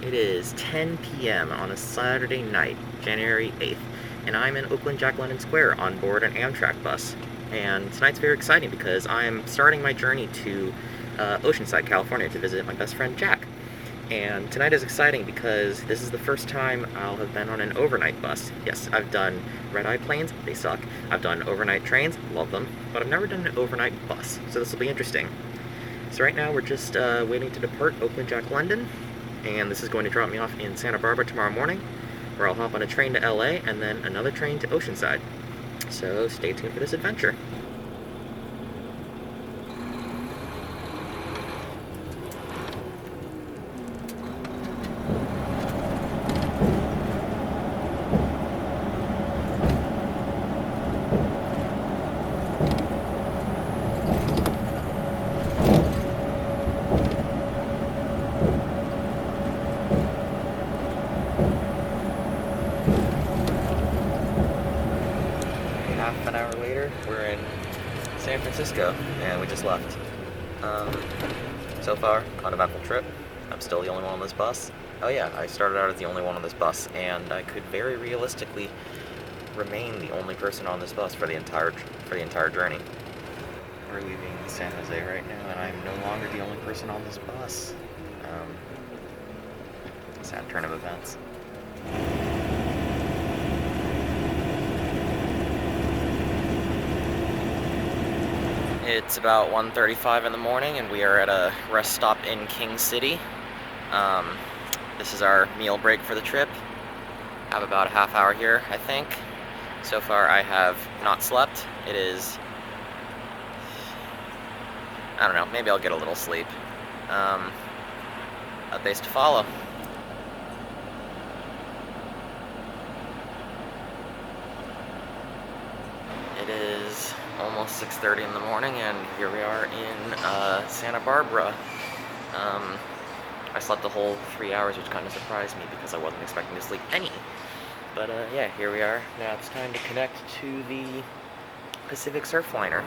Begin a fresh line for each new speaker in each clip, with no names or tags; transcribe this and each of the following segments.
It is 10 p.m. on a Saturday night, January 8th, and I'm in Oakland Jack London Square on board an Amtrak bus. And tonight's very exciting because I'm starting my journey to Oceanside, California to visit my best friend Jack. And tonight is exciting because this is the first time I'll have been on an overnight bus. Yes, I've done red-eye planes, they suck. I've done overnight trains, love them, but I've never done an overnight bus, so this will be interesting. So right now we're just waiting to depart Oakland Jack London, and this is going to drop me off in Santa Barbara tomorrow morning, where I'll hop on a train to LA and then another train to Oceanside. So stay tuned for this adventure. Half an hour later, we're in San Francisco, and we just left. So far, uneventful trip. I'm still the only one on this bus. Oh yeah, I started out as the only one on this bus, and I could very realistically remain the only person on this bus for the entire journey. We're leaving San Jose right now, and I'm no longer the only person on this bus. Sad turn of events. It's about 1:35 in the morning, and we are at a rest stop in King City. This is our meal break for the trip. Have about a half hour here, I think. So far, I have not slept. It is, I don't know, maybe I'll get a little sleep. Updates to follow. It is almost 6:30 in the morning, and here we are in Santa Barbara. I slept the whole 3 hours, which kind of surprised me because I wasn't expecting to sleep any. But yeah, here we are. Now it's time to connect to the Pacific Surfliner.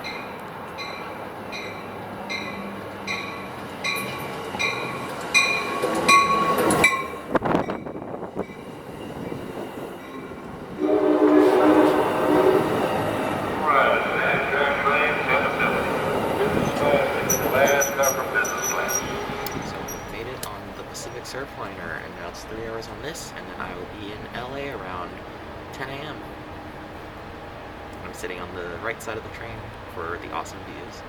Surfliner, and now it's 3 hours on this, and then I will be in LA around 10 a.m. I'm sitting on the right side of the train for the awesome views.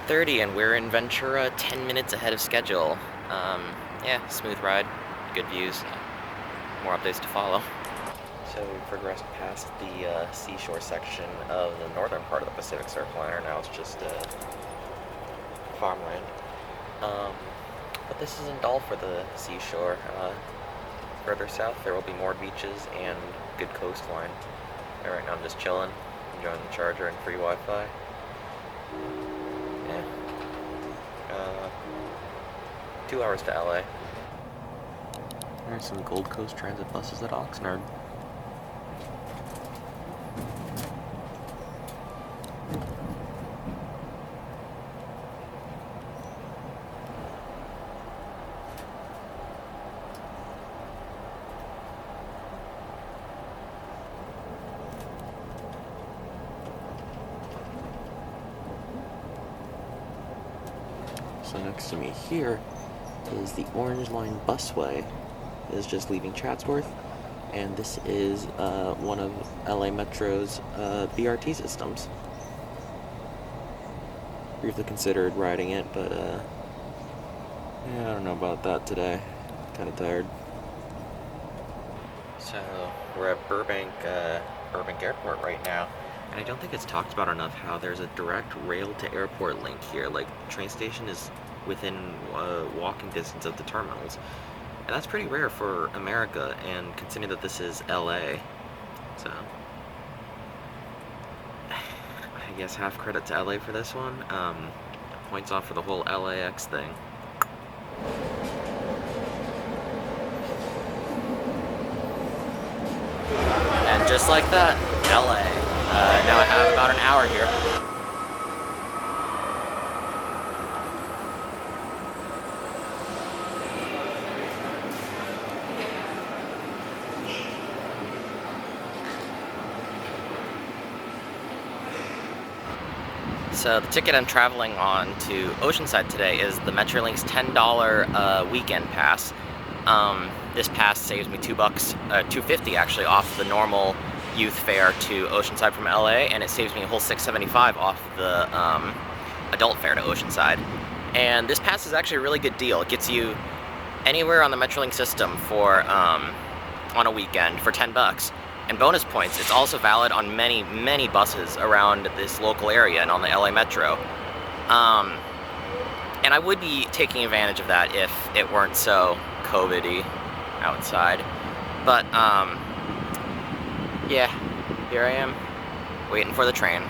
.30, and we're in Ventura 10 minutes ahead of schedule. Yeah, smooth ride, good views, more updates to follow. So we progressed past the seashore section of the northern part of the Pacific Surfliner. Now it's just farmland. But this isn't all for the seashore. Further south there will be more beaches and good coastline. And right now I'm just chilling, enjoying the charger and free Wi-Fi. Yeah. 2 hours to LA. There's some Gold Coast Transit buses at Oxnard. So next to me here is the Orange Line busway. It is just leaving Chatsworth, and this is one of LA Metro's BRT systems. Briefly considered riding it, but yeah, I don't know about that today. Kind of tired. So we're at Burbank Airport right now, and I don't think it's talked about enough how there's a direct rail to airport link here. Like, the train station is within walking distance of the terminals. And that's pretty rare for America, and considering that this is LA, so I guess half credit to LA for this one. Points off for the whole LAX thing. And just like that, LA. Now I have about an hour here. So the ticket I'm traveling on to Oceanside today is the Metrolinx $10 weekend pass. This pass saves me $2.50 actually off the normal youth fare to Oceanside from LA, and it saves me a whole $6.75 off the adult fare to Oceanside. And this pass is actually a really good deal. It gets you anywhere on the Metrolinx system for on a weekend for $10. And bonus points, it's also valid on many, many buses around this local area and on the LA Metro. And I would be taking advantage of that if it weren't so COVID-y outside. But, yeah, here I am, waiting for the train.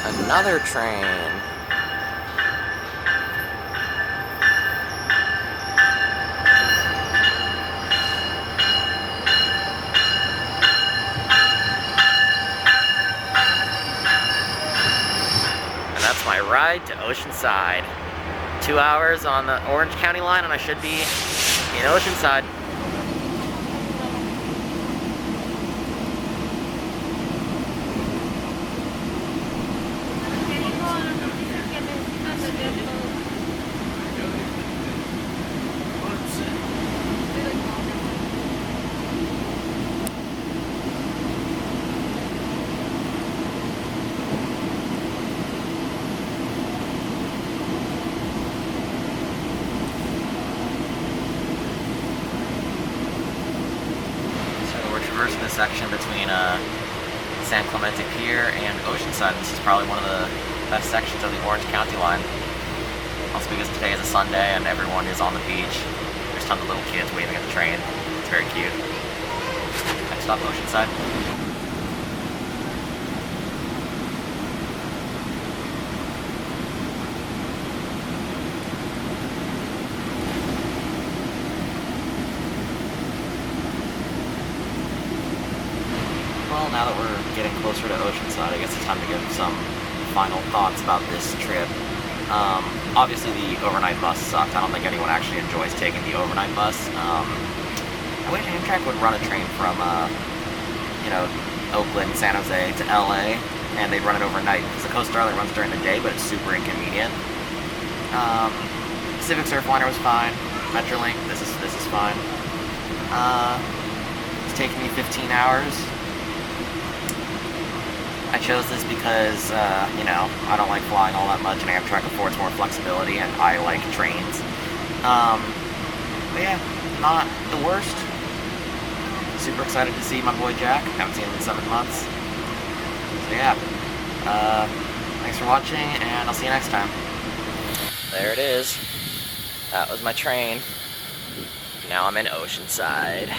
Another train. That's my ride to Oceanside. 2 hours on the Orange County line and I should be in Oceanside. The section between San Clemente Pier and Oceanside. This is probably one of the best sections of the Orange County line. Also because today is a Sunday and everyone is on the beach. There's tons of little kids waving at the train. It's very cute. Next stop, Oceanside. Well, now that we're getting closer to Oceanside, I guess it's time to give some final thoughts about this trip. Obviously the overnight bus sucked. I don't think anyone actually enjoys taking the overnight bus. I wish Amtrak would run a train from, Oakland, San Jose to LA, and they'd run it overnight, because the Coast Starlight runs during the day, but it's super inconvenient. Pacific Surfliner was fine. Metrolink, this is fine. It's taking me 15 hours. I chose this because, I don't like flying all that much, and Amtrak affords more flexibility, and I like trains. But yeah, not the worst. Super excited to see my boy Jack. Haven't seen him in 7 months. So yeah, thanks for watching, and I'll see you next time. There it is. That was my train. Now I'm in Oceanside.